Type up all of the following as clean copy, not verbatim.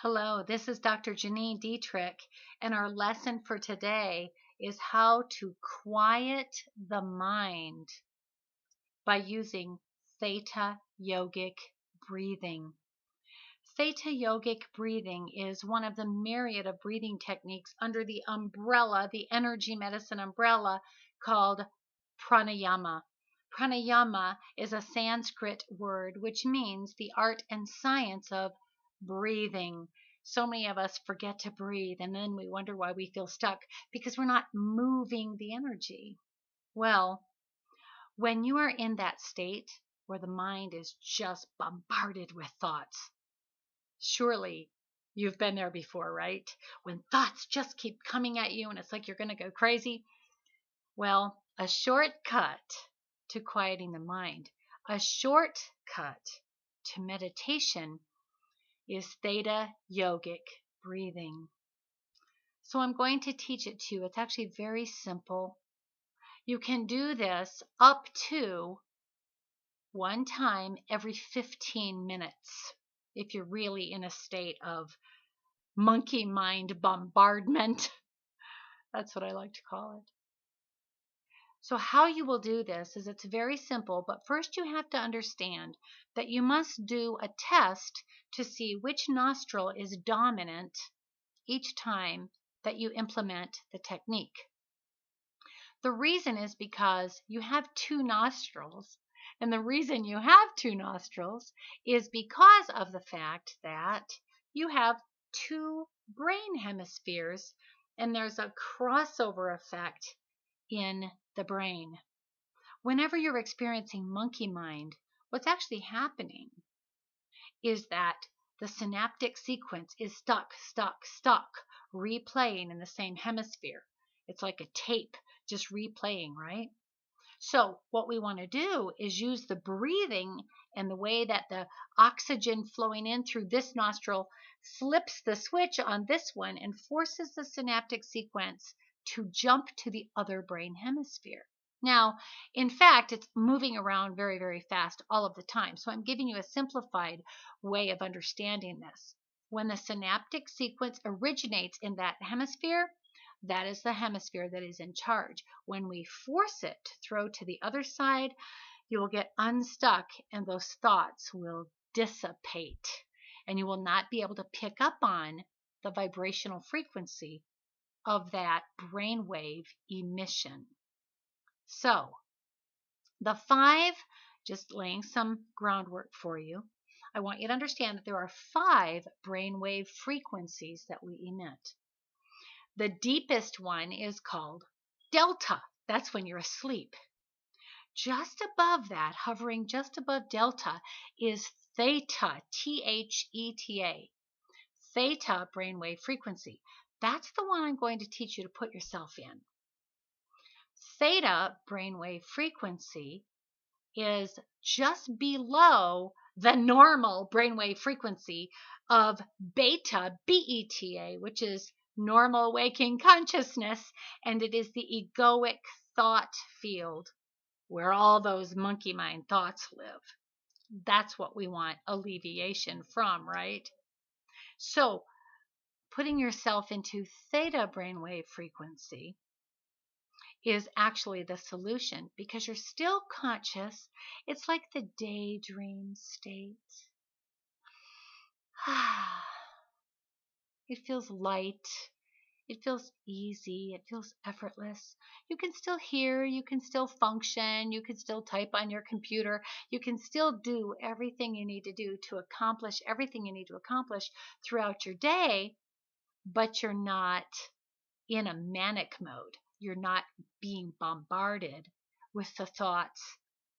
Hello, this is Dr. Janeen Detrick, and our lesson for today is how to quiet the mind by using Theta Yogic Breathing. Theta Yogic Breathing is one of the myriad of breathing techniques under the umbrella, the energy medicine umbrella, called pranayama. Pranayama is a Sanskrit word which means the art and science of breathing. So many of us forget to breathe, and then we wonder why we feel stuck because we're not moving the energy. Well, when you are in that state where the mind is just bombarded with thoughts, surely you've been there before, right? When thoughts just keep coming at you and it's like you're going to go crazy. Well, a shortcut to quieting the mind, a shortcut to meditation is Theta Yogic Breathing. So I'm going to teach it to you. It's actually very simple. You can do this up to one time every 15 minutes if you're really in a state of monkey mind bombardment. That's what I like to call it. So how you will do this is it's very simple, but first you have to understand that you must do a test to see which nostril is dominant each time that you implement the technique. The reason is because you have two nostrils, and the reason you have two nostrils is because of the fact that you have two brain hemispheres, and there's a crossover effect in the brain. Whenever you're experiencing monkey mind, what's actually happening is that the synaptic sequence is stuck, replaying in the same hemisphere. It's like a tape just replaying, right? So what we want to do is use the breathing and the way that the oxygen flowing in through this nostril flips the switch on this one and forces the synaptic sequence to jump to the other brain hemisphere. Now, in fact, it's moving around very, very fast all of the time. So I'm giving you a simplified way of understanding this. When the synaptic sequence originates in that hemisphere, that is the hemisphere that is in charge. When we force it to throw to the other side, you will get unstuck and those thoughts will dissipate. And you will not be able to pick up on the vibrational frequency of that brainwave emission. So, the 5, just laying some groundwork for you, I want you to understand that there are 5 brainwave frequencies that we emit. The deepest one is called delta. That's when you're asleep. Just above that, hovering just above delta, is theta, Theta, theta brainwave frequency. That's the one I'm going to teach you to put yourself in. Theta brainwave frequency is just below the normal brainwave frequency of beta, Beta, which is normal waking consciousness, and it is the egoic thought field where all those monkey mind thoughts live. That's what we want alleviation from, right? So, putting yourself into theta brainwave frequency is actually the solution because you're still conscious. It's like the daydream state. It feels light. It feels easy. It feels effortless. You can still hear. You can still function. You can still type on your computer. You can still do everything you need to do to accomplish everything you need to accomplish throughout your day, but you're not in a manic mode. You're not being bombarded with the thoughts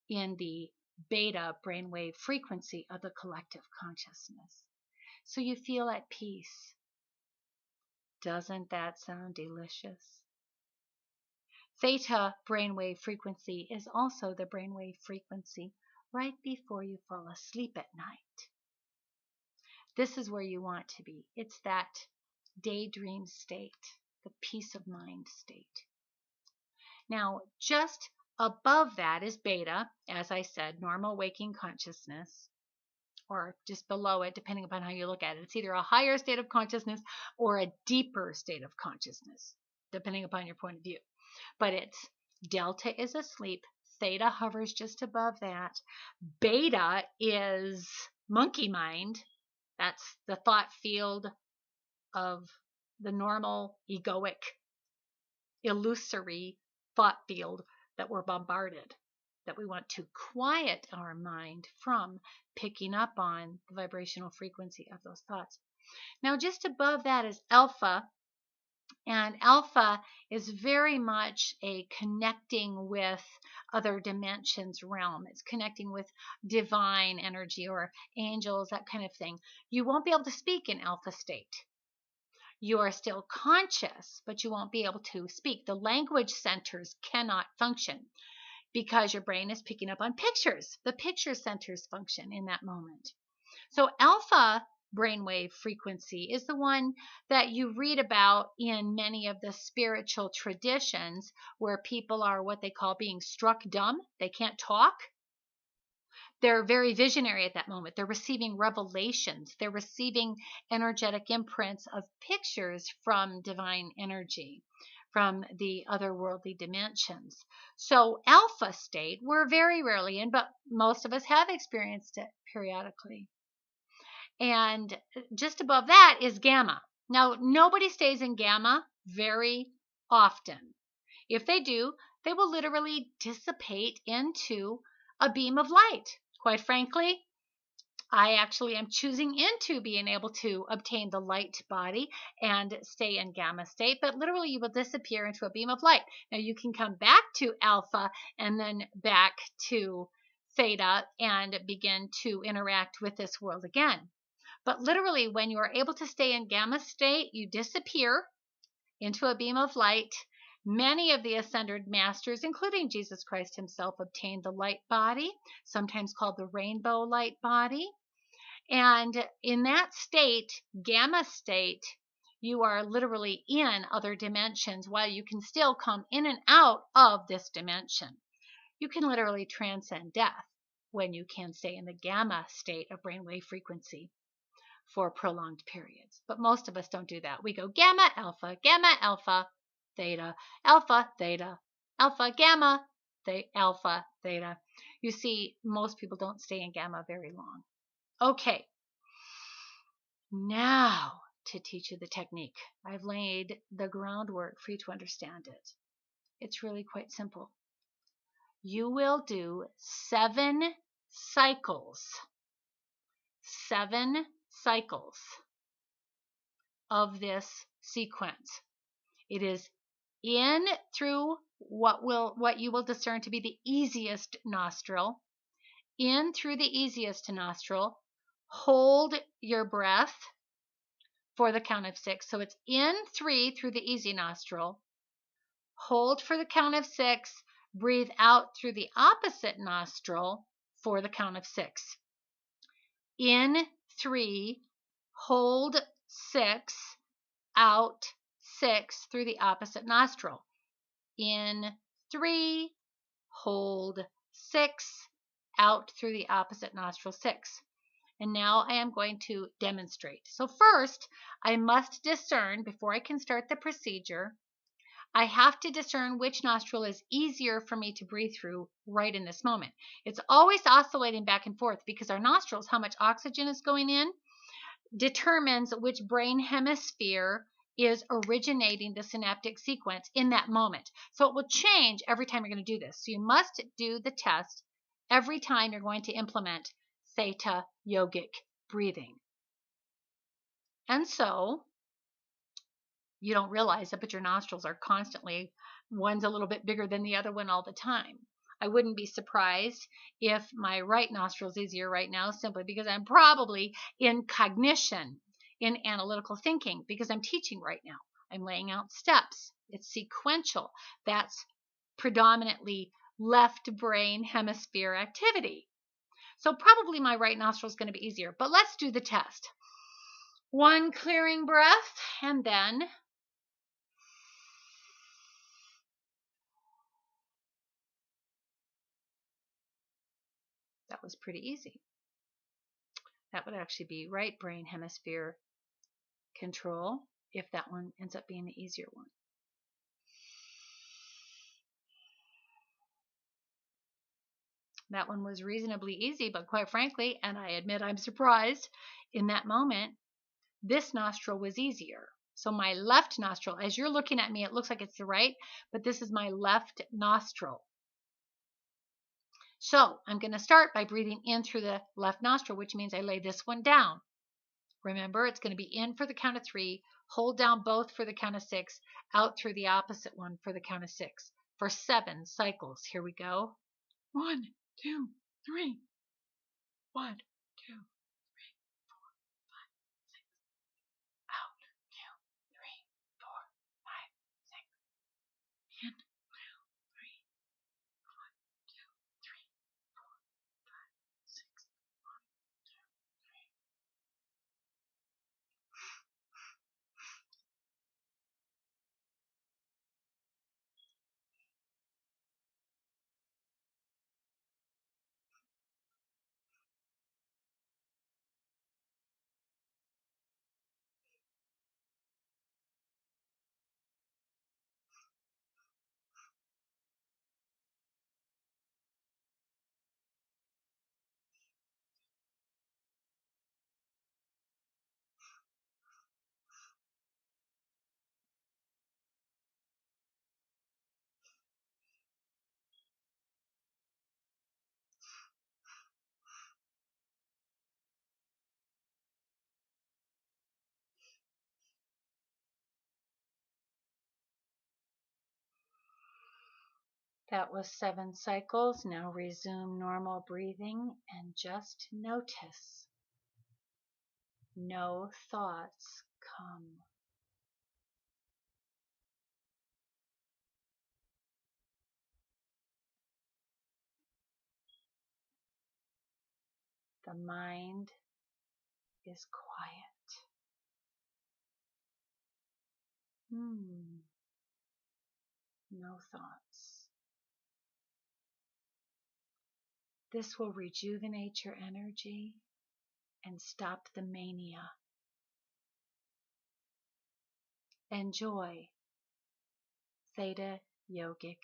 in the beta brainwave frequency of the collective consciousness. So you feel at peace. Doesn't that sound delicious? Theta brainwave frequency is also the brainwave frequency right before you fall asleep at night. This is where you want to be. It's that daydream state, the peace of mind state. Now, just above that is beta, as I said, normal waking consciousness. or just below it, depending upon how you look at it. It's either a higher state of consciousness or a deeper state of consciousness, depending upon your point of view. But it's delta is asleep, theta hovers just above that, beta is monkey mind. That's the thought field of the normal, egoic, illusory thought field that we're bombarded, that we want to quiet our mind from picking up on the vibrational frequency of those thoughts. Now, just above that is alpha, and alpha is very much a connecting with other dimensions realm. It's connecting with divine energy or angels, that kind of thing. You won't be able to speak in alpha state. You are still conscious, but you won't be able to speak. The language centers cannot function because your brain is picking up on pictures. The picture centers function in that moment. So alpha brainwave frequency is the one that you read about in many of the spiritual traditions where people are what they call being struck dumb. They can't talk. They're very visionary at that moment. They're receiving revelations. They're receiving energetic imprints of pictures from divine energy, from the otherworldly dimensions. So alpha state, we're very rarely in, but most of us have experienced it periodically. And just above that is gamma. Now, nobody stays in gamma very often. If they do, they will literally dissipate into a beam of light. Quite frankly, I actually am choosing into being able to obtain the light body and stay in gamma state, but literally you will disappear into a beam of light. Now you can come back to alpha and then back to theta and begin to interact with this world again. But literally when you are able to stay in gamma state, you disappear into a beam of light. Many of the ascended masters, including Jesus Christ himself, obtained the light body, sometimes called the rainbow light body. And in that state, gamma state, you are literally in other dimensions while you can still come in and out of this dimension. You can literally transcend death when you can stay in the gamma state of brainwave frequency for prolonged periods. But most of us don't do that. We go gamma, alpha, theta, alpha, theta, alpha, gamma, alpha, theta. You see, most people don't stay in gamma very long. Okay, now to teach you the technique. I've laid the groundwork for you to understand it. It's really quite simple. You will do 7 cycles of this sequence. It is in through what you will discern to be the easiest nostril, in through the easiest nostril, hold your breath for the count of 6. So it's in 3 through the easy nostril, hold for the count of 6, breathe out through the opposite nostril for the count of 6. In 3, hold 6, out 6 through the opposite nostril. In 3, hold 6, out through the opposite nostril 6. And now I am going to demonstrate. So first, I must discern, before I can start the procedure, I have to discern which nostril is easier for me to breathe through right in this moment. It's always oscillating back and forth because our nostrils, how much oxygen is going in, determines which brain hemisphere is originating the synaptic sequence in that moment. So it will change every time you're going to do this. So you must do the test every time you're going to implement Theta Yogic Breathing. And so you don't realize it, but your nostrils are constantly, one's a little bit bigger than the other one all the time. I wouldn't be surprised if my right nostril is easier right now simply because I'm probably in cognition, in analytical thinking, because I'm teaching right now. I'm laying out steps. It's sequential. That's predominantly left brain hemisphere activity. So probably my right nostril is going to be easier, but let's do the test. 1 clearing breath, and then that was pretty easy. That would actually be right brain hemisphere control, if that one ends up being the easier one. That one was reasonably easy, but quite frankly, and I admit I'm surprised, in that moment, this nostril was easier. So my left nostril, as you're looking at me, it looks like it's the right, but this is my left nostril. So I'm going to start by breathing in through the left nostril, which means I lay this one down. Remember, it's going to be in for the count of 3, hold down both for the count of 6, out through the opposite one for the count of 6, for 7 cycles. Here we go. 1, 2, 3. 1, 2, 3, 4, 5, 6. Out. 2, 3, 4, 5, 6. In. 2, 3, 1, 2, 3, 4, 5, 6. 1, 2, 3. That was 7 cycles. Now resume normal breathing and just notice. No thoughts come. The mind is quiet. No thoughts. This will rejuvenate your energy and stop the mania. Enjoy Theta Yogic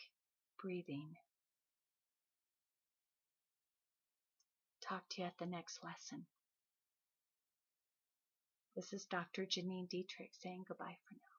Breathing. Talk to you at the next lesson. This is Dr. Janeen Detrick saying goodbye for now.